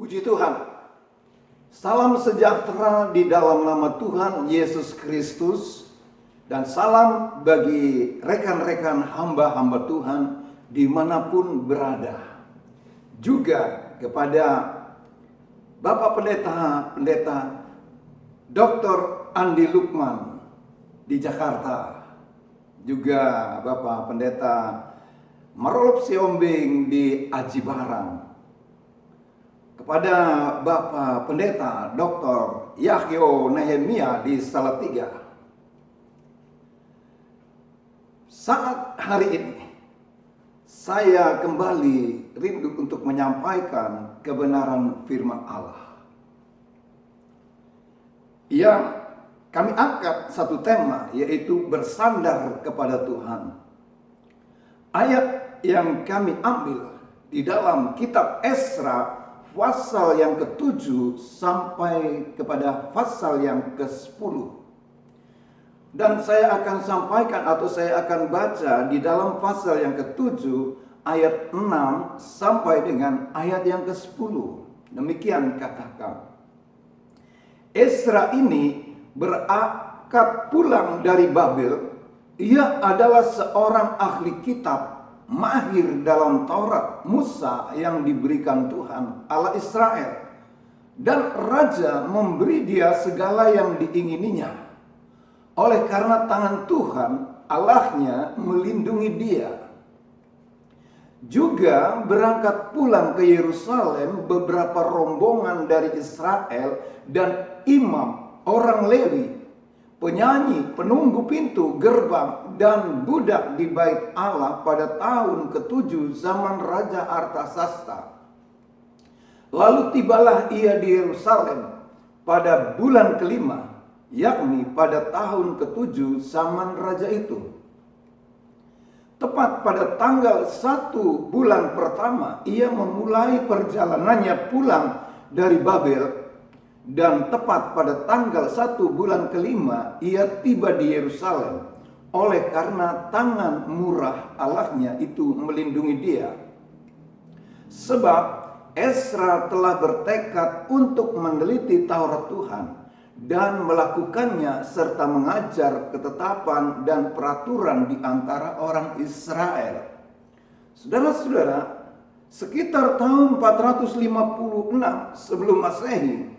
Puji Tuhan. Salam sejahtera di dalam nama Tuhan Yesus Kristus. Dan salam bagi rekan-rekan hamba-hamba Tuhan dimanapun berada. Juga kepada Bapak Pendeta Dr. Andi Lukman di Jakarta. Juga Bapak Pendeta Marolop Siombing di Aji Barang. Kepada Bapak Pendeta Dr. Yahyo Nehemia di Salatiga. Saat hari ini saya kembali rindu untuk menyampaikan kebenaran firman Allah. Yang kami angkat satu tema, yaitu bersandar kepada Tuhan. Ayat yang kami ambil di dalam kitab Esra pasal yang ke-7 sampai kepada pasal yang ke-10. Dan saya akan sampaikan atau saya akan baca di dalam pasal yang ke-7 ayat 6 sampai dengan ayat yang ke-10. Demikian katakan. Esra ini berangkat pulang dari Babel. Ia adalah seorang ahli kitab, mahir dalam Taurat Musa yang diberikan Tuhan Allah Israel, dan raja memberi dia segala yang diingininya. Oleh karena tangan Tuhan Allahnya melindungi dia. Juga berangkat pulang ke Yerusalem beberapa rombongan dari Israel dan imam orang Lewi, penyanyi, penunggu pintu gerbang, dan budak di bait Allah pada tahun ke-7 zaman Raja Artasasta. Lalu tibalah ia di Yerusalem pada bulan ke-5, yakni pada tahun ke-7 zaman raja itu. Tepat pada tanggal 1 bulan pertama, ia memulai perjalanannya pulang dari Babel. Dan tepat pada tanggal 1 bulan ke-5, ia tiba di Yerusalem. Oleh karena tangan murah Allahnya itu melindungi dia. Sebab Esra telah bertekad untuk meneliti Taurat Tuhan dan melakukannya serta mengajar ketetapan dan peraturan di antara orang Israel. Saudara-saudara, sekitar tahun 456 sebelum Masehi,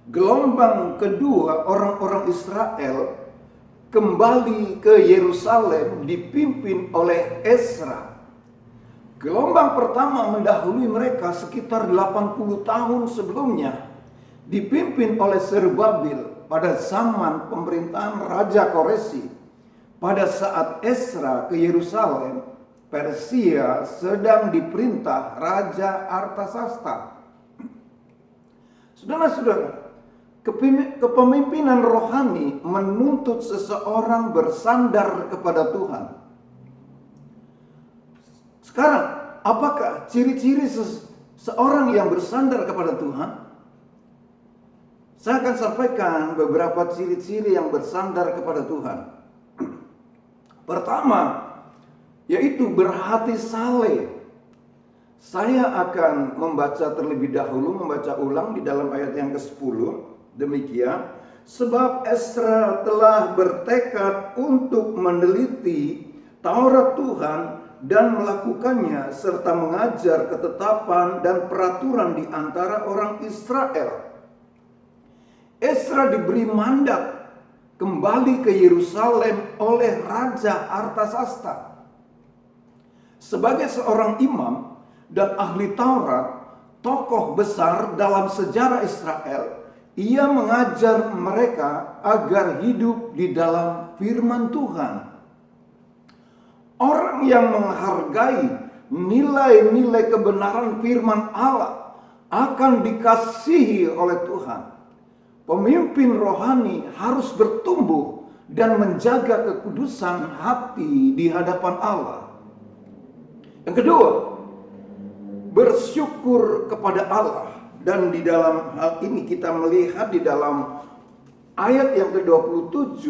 gelombang kedua orang-orang Israel kembali ke Yerusalem dipimpin oleh Esra. Gelombang pertama mendahului mereka sekitar 80 tahun sebelumnya, dipimpin oleh Zerubabel pada zaman pemerintahan Raja Koresi. Pada saat Esra ke Yerusalem, Persia sedang diperintah Raja Artasasta. Saudara-saudara, kepemimpinan rohani menuntut seseorang bersandar kepada Tuhan. Sekarang, apakah ciri-ciri seseorang yang bersandar kepada Tuhan? Saya akan sampaikan beberapa ciri-ciri yang bersandar kepada Tuhan. Pertama, yaitu berhati saleh. Saya akan membaca terlebih dahulu, membaca ulang di dalam ayat yang ke-10. Demikian, sebab Esra telah bertekad untuk meneliti Taurat Tuhan dan melakukannya serta mengajar ketetapan dan peraturan di antara orang Israel. Esra diberi mandat kembali ke Yerusalem oleh Raja Artasasta. Sebagai seorang imam dan ahli Taurat, tokoh besar dalam sejarah Israel, ia mengajar mereka agar hidup di dalam firman Tuhan. Orang yang menghargai nilai-nilai kebenaran firman Allah akan dikasihi oleh Tuhan. Pemimpin rohani harus bertumbuh dan menjaga kekudusan hati di hadapan Allah. Yang kedua, bersyukur kepada Allah. Dan di dalam hal ini kita melihat di dalam ayat yang ke-27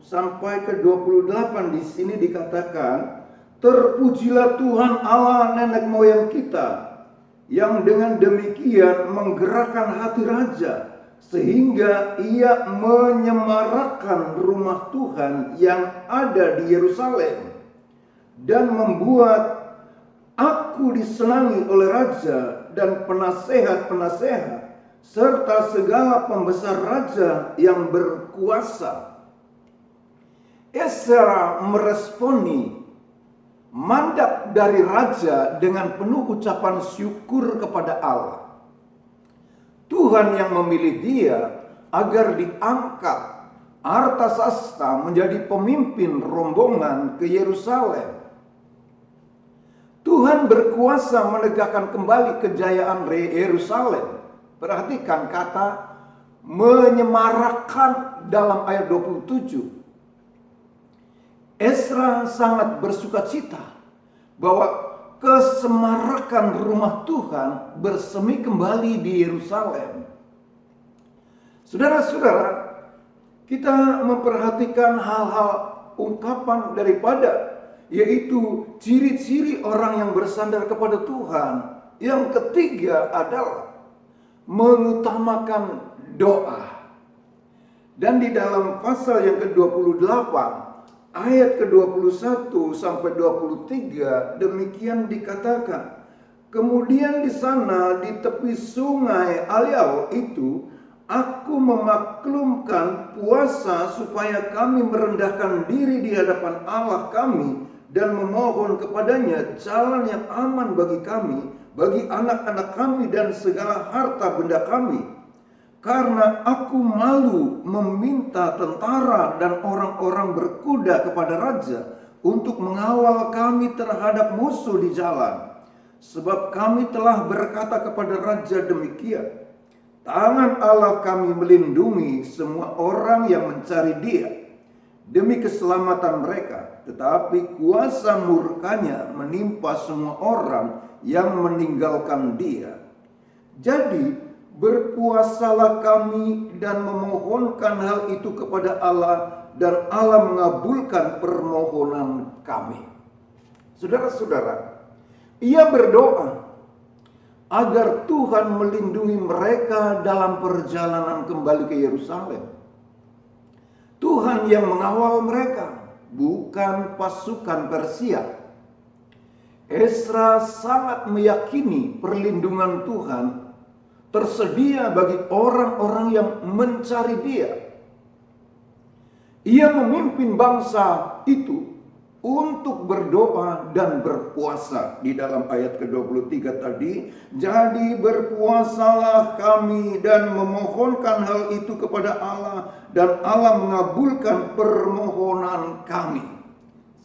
sampai ke-28 di sini dikatakan, terpujilah Tuhan Allah nenek moyang kita yang dengan demikian menggerakkan hati raja, sehingga ia menyemarakkan rumah Tuhan yang ada di Yerusalem, dan membuat aku disenangi oleh raja dan penasehat-penasehat, serta segala pembesar raja yang berkuasa. Ezra meresponi mandat dari raja dengan penuh ucapan syukur kepada Allah. Tuhan yang memilih dia agar diangkat Artasasta menjadi pemimpin rombongan ke Yerusalem. Tuhan berkuasa menegakkan kembali kejayaan Yerusalem. Perhatikan kata menyemarakkan dalam ayat 27. Ezra sangat bersukacita bahwa kesemarakan rumah Tuhan bersemi kembali di Yerusalem. Saudara-saudara, kita memperhatikan hal-hal ungkapan daripada, yaitu ciri-ciri orang yang bersandar kepada Tuhan. Yang ketiga adalah mengutamakan doa. Dan di dalam pasal yang ke-28 ayat ke-21 sampai 23 demikian dikatakan, kemudian di sana di tepi sungai Aliau itu aku memaklumkan puasa supaya kami merendahkan diri di hadapan Allah kami dan memohon kepadanya jalan yang aman bagi kami, bagi anak-anak kami dan segala harta benda kami. Karena aku malu meminta tentara dan orang-orang berkuda kepada raja untuk mengawal kami terhadap musuh di jalan. Sebab kami telah berkata kepada raja demikian, tangan Allah kami melindungi semua orang yang mencari dia demi keselamatan mereka, tetapi kuasa murkanya menimpa semua orang yang meninggalkan dia. Jadi berpuasalah kami dan memohonkan hal itu kepada Allah, dan Allah mengabulkan permohonan kami. Saudara-saudara, ia berdoa agar Tuhan melindungi mereka dalam perjalanan kembali ke Yerusalem. Tuhan yang mengawal mereka, bukan pasukan Persia. Ezra sangat meyakini perlindungan Tuhan tersedia bagi orang-orang yang mencari dia. Ia memimpin bangsa itu untuk berdoa dan berpuasa. Di dalam ayat ke-23 tadi, jadi berpuasalah kami dan memohonkan hal itu kepada Allah, dan Allah mengabulkan permohonan kami.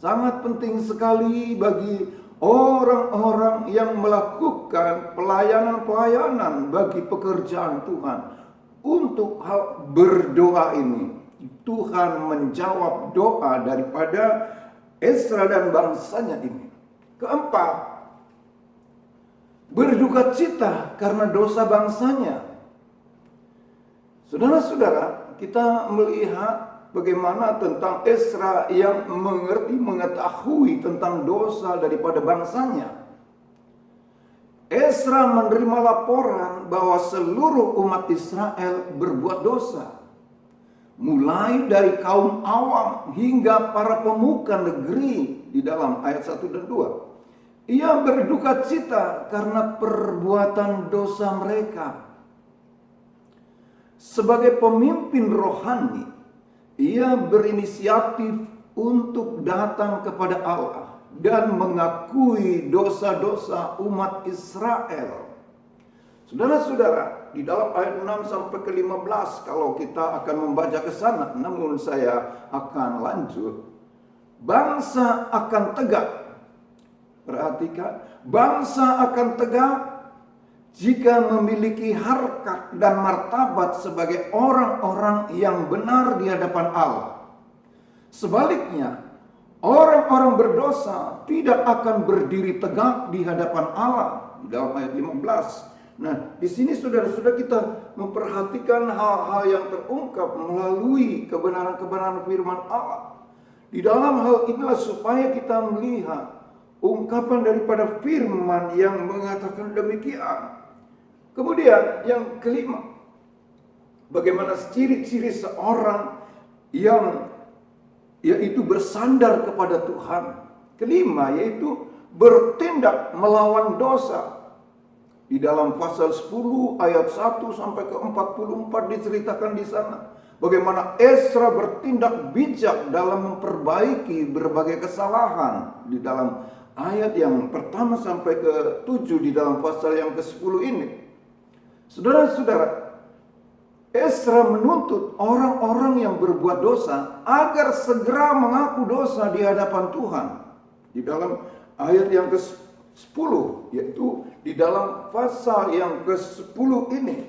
Sangat penting sekali bagi orang-orang yang melakukan pelayanan-pelayanan bagi pekerjaan Tuhan untuk hal berdoa ini. Tuhan menjawab doa daripada Ezra dan bangsanya ini. Keempat, berduka cita karena dosa bangsanya. Saudara-saudara, kita melihat bagaimana tentang Ezra yang mengetahui tentang dosa daripada bangsanya. Ezra menerima laporan bahwa seluruh umat Israel berbuat dosa. Mulai dari kaum awam hingga para pemuka negeri di dalam ayat 1 dan 2. Ia berduka cita karena perbuatan dosa mereka. Sebagai pemimpin rohani, ia berinisiatif untuk datang kepada Allah dan mengakui dosa-dosa umat Israel. Saudara-saudara, di dalam ayat 6 sampai ke 15 kalau kita akan membaca ke sana, namun saya akan lanjut. Bangsa akan tegak. Perhatikan, bangsa akan tegak jika memiliki harkat dan martabat sebagai orang-orang yang benar di hadapan Allah. Sebaliknya, orang-orang berdosa tidak akan berdiri tegak di hadapan Allah. Di dalam ayat 15. Nah, di sini saudara-saudara kita memperhatikan hal-hal yang terungkap melalui kebenaran-kebenaran firman Allah. Di dalam hal inilah supaya kita melihat ungkapan daripada firman yang mengatakan demikian. Kemudian yang kelima, bagaimana ciri-ciri seorang yang yaitu bersandar kepada Tuhan. Kelima yaitu bertindak melawan dosa. Di dalam pasal 10 ayat 1 sampai ke 44 diceritakan di sana bagaimana Ezra bertindak bijak dalam memperbaiki berbagai kesalahan. Di dalam ayat yang pertama sampai ke 7 di dalam pasal yang ke-10 ini. Saudara-saudara, Ezra menuntut orang-orang yang berbuat dosa agar segera mengaku dosa di hadapan Tuhan. Di dalam ayat yang ke-10, yaitu di dalam pasal yang ke-10 ini,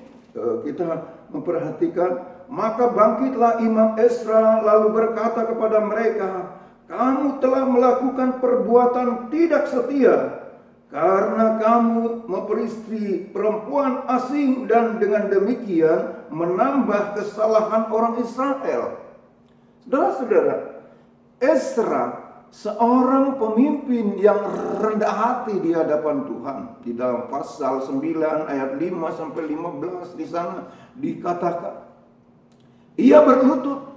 kita memperhatikan, maka bangkitlah Imam Ezra lalu berkata kepada mereka, kamu telah melakukan perbuatan tidak setia, karena kamu memperistri perempuan asing dan dengan demikian menambah kesalahan orang Israel. Saudara-saudara, Ezra seorang pemimpin yang rendah hati di hadapan Tuhan. Di dalam pasal 9 ayat 5 sampai 15 di sana dikatakan, ia berlutut,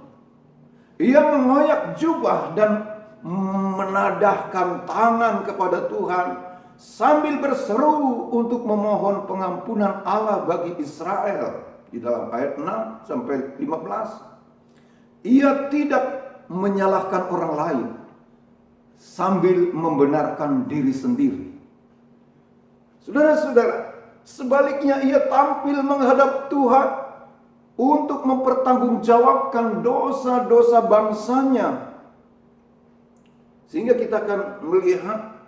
ia mengoyak jubah dan menadahkan tangan kepada Tuhan sambil berseru untuk memohon pengampunan Allah bagi Israel. Di dalam ayat 6 sampai 15, ia tidak menyalahkan orang lain sambil membenarkan diri sendiri. Saudara-saudara, sebaliknya ia tampil menghadap Tuhan untuk mempertanggungjawabkan dosa-dosa bangsanya. Sehingga kita akan melihat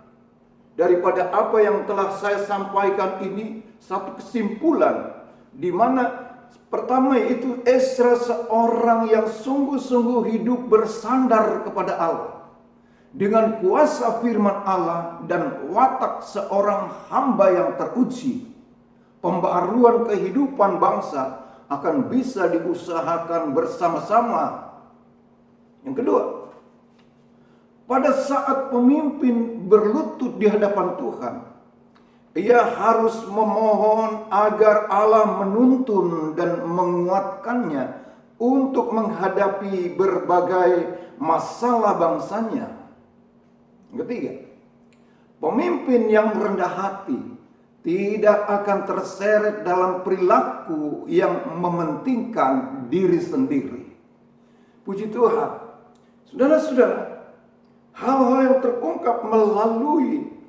daripada apa yang telah saya sampaikan ini satu kesimpulan, di mana pertama itu Ezra seorang yang sungguh-sungguh hidup bersandar kepada Allah dengan kuasa firman Allah dan watak seorang hamba yang teruji. Pembaharuan kehidupan bangsa akan bisa diusahakan bersama-sama. Yang kedua, pada saat pemimpin berlutut di hadapan Tuhan, ia harus memohon agar Allah menuntun dan menguatkannya untuk menghadapi berbagai masalah bangsanya. Yang ketiga, pemimpin yang rendah hati tidak akan terseret dalam perilaku yang mementingkan diri sendiri. Puji Tuhan. Saudara-saudara, hal-hal yang terungkap melalui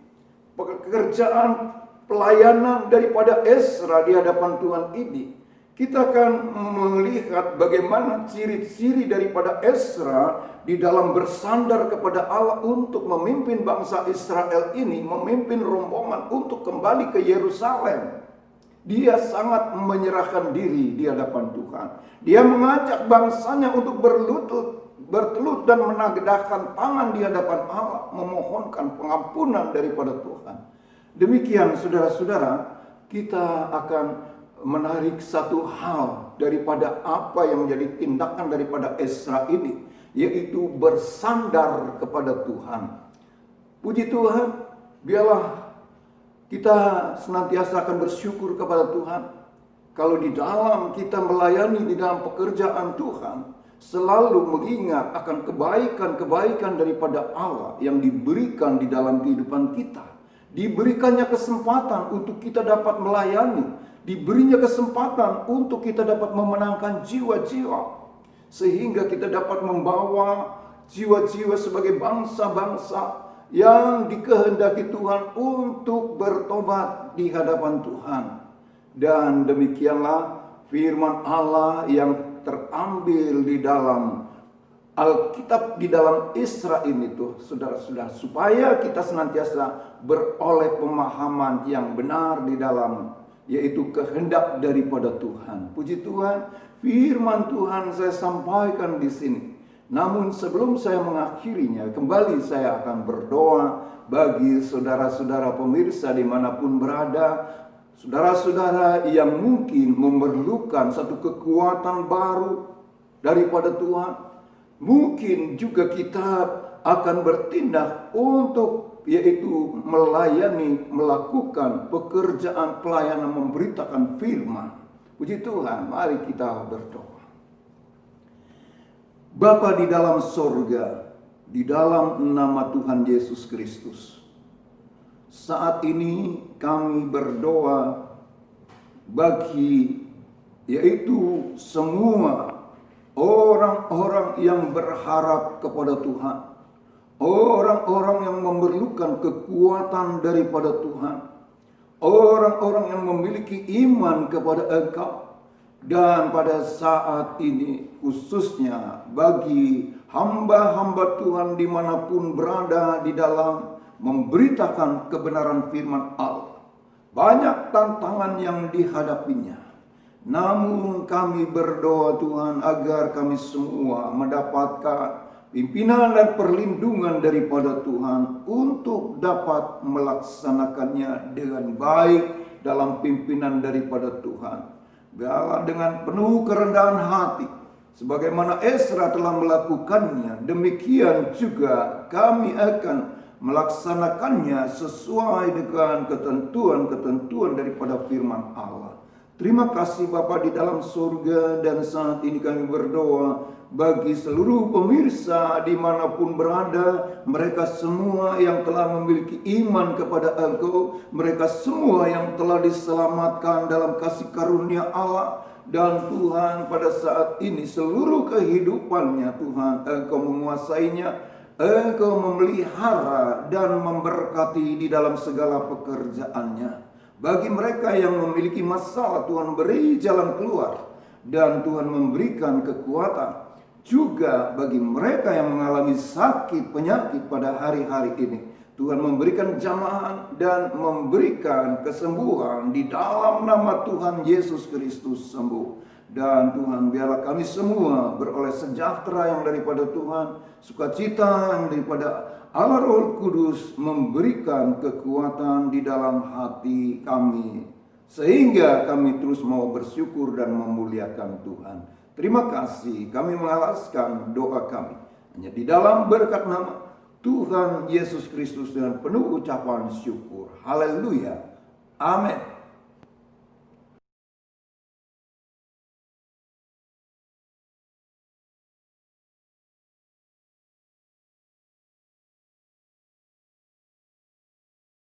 pekerjaan pelayanan daripada Ezra di hadapan Tuhan ini, kita akan melihat bagaimana ciri-ciri daripada Ezra di dalam bersandar kepada Allah untuk memimpin bangsa Israel ini, memimpin rombongan untuk kembali ke Yerusalem. Dia sangat menyerahkan diri di hadapan Tuhan. Dia mengajak bangsanya untuk bertelut dan menadahkan tangan di hadapan Allah, memohonkan pengampunan daripada Tuhan. Demikian saudara-saudara, kita akan menarik satu hal daripada apa yang menjadi tindakan daripada Ezra ini, yaitu bersandar kepada Tuhan. Puji Tuhan, biarlah kita senantiasa akan bersyukur kepada Tuhan. Kalau di dalam kita melayani di dalam pekerjaan Tuhan, selalu mengingat akan kebaikan-kebaikan daripada Allah yang diberikan di dalam kehidupan kita. Diberikannya kesempatan untuk kita dapat melayani. Diberinya kesempatan untuk kita dapat memenangkan jiwa-jiwa. Sehingga kita dapat membawa jiwa-jiwa sebagai bangsa-bangsa yang dikehendaki Tuhan untuk bertobat di hadapan Tuhan. Dan demikianlah firman Allah yang terambil di dalam Alkitab, di dalam Ezra ini tuh, saudara-saudara, supaya kita senantiasa beroleh pemahaman yang benar di dalam, yaitu kehendak daripada Tuhan. Puji Tuhan, firman Tuhan saya sampaikan di sini. Namun sebelum saya mengakhirinya, kembali saya akan berdoa bagi saudara-saudara pemirsa dimanapun berada, saudara-saudara yang mungkin memerlukan satu kekuatan baru daripada Tuhan. Mungkin juga kita akan bertindak untuk yaitu melayani, melakukan pekerjaan pelayanan memberitakan firman. Puji Tuhan, mari kita berdoa. Bapa di dalam sorga, di dalam nama Tuhan Yesus Kristus, saat ini kami berdoa bagi yaitu semua orang-orang yang berharap kepada Tuhan, orang-orang yang memerlukan kekuatan daripada Tuhan, orang-orang yang memiliki iman kepada Engkau. Dan pada saat ini khususnya bagi hamba-hamba Tuhan dimanapun berada di dalam memberitakan kebenaran firman Allah, banyak tantangan yang dihadapinya. Namun kami berdoa Tuhan agar kami semua mendapatkan pimpinan dan perlindungan daripada Tuhan untuk dapat melaksanakannya dengan baik dalam pimpinan daripada Tuhan. Biarlah dengan penuh kerendahan hati, sebagaimana Ezra telah melakukannya, demikian juga kami akan melaksanakannya sesuai dengan ketentuan-ketentuan daripada firman Allah. Terima kasih Bapa di dalam surga, dan saat ini kami berdoa bagi seluruh pemirsa dimanapun berada, mereka semua yang telah memiliki iman kepada Engkau, mereka semua yang telah diselamatkan dalam kasih karunia Allah. Dan Tuhan pada saat ini seluruh kehidupannya Tuhan Engkau menguasainya, Engkau memelihara dan memberkati di dalam segala pekerjaannya. Bagi mereka yang memiliki masalah, Tuhan beri jalan keluar dan Tuhan memberikan kekuatan. Juga bagi mereka yang mengalami sakit penyakit pada hari-hari ini, Tuhan memberikan jamahan dan memberikan kesembuhan di dalam nama Tuhan Yesus Kristus sembuh. Dan Tuhan, biarlah kami semua beroleh sejahtera yang daripada Tuhan, sukacita yang daripada Allah Roh Kudus memberikan kekuatan di dalam hati kami, sehingga kami terus mau bersyukur dan memuliakan Tuhan. Terima kasih, kami mengalaskan doa kami hanya di dalam berkat nama Tuhan Yesus Kristus dengan penuh ucapan syukur. Haleluya. Amin.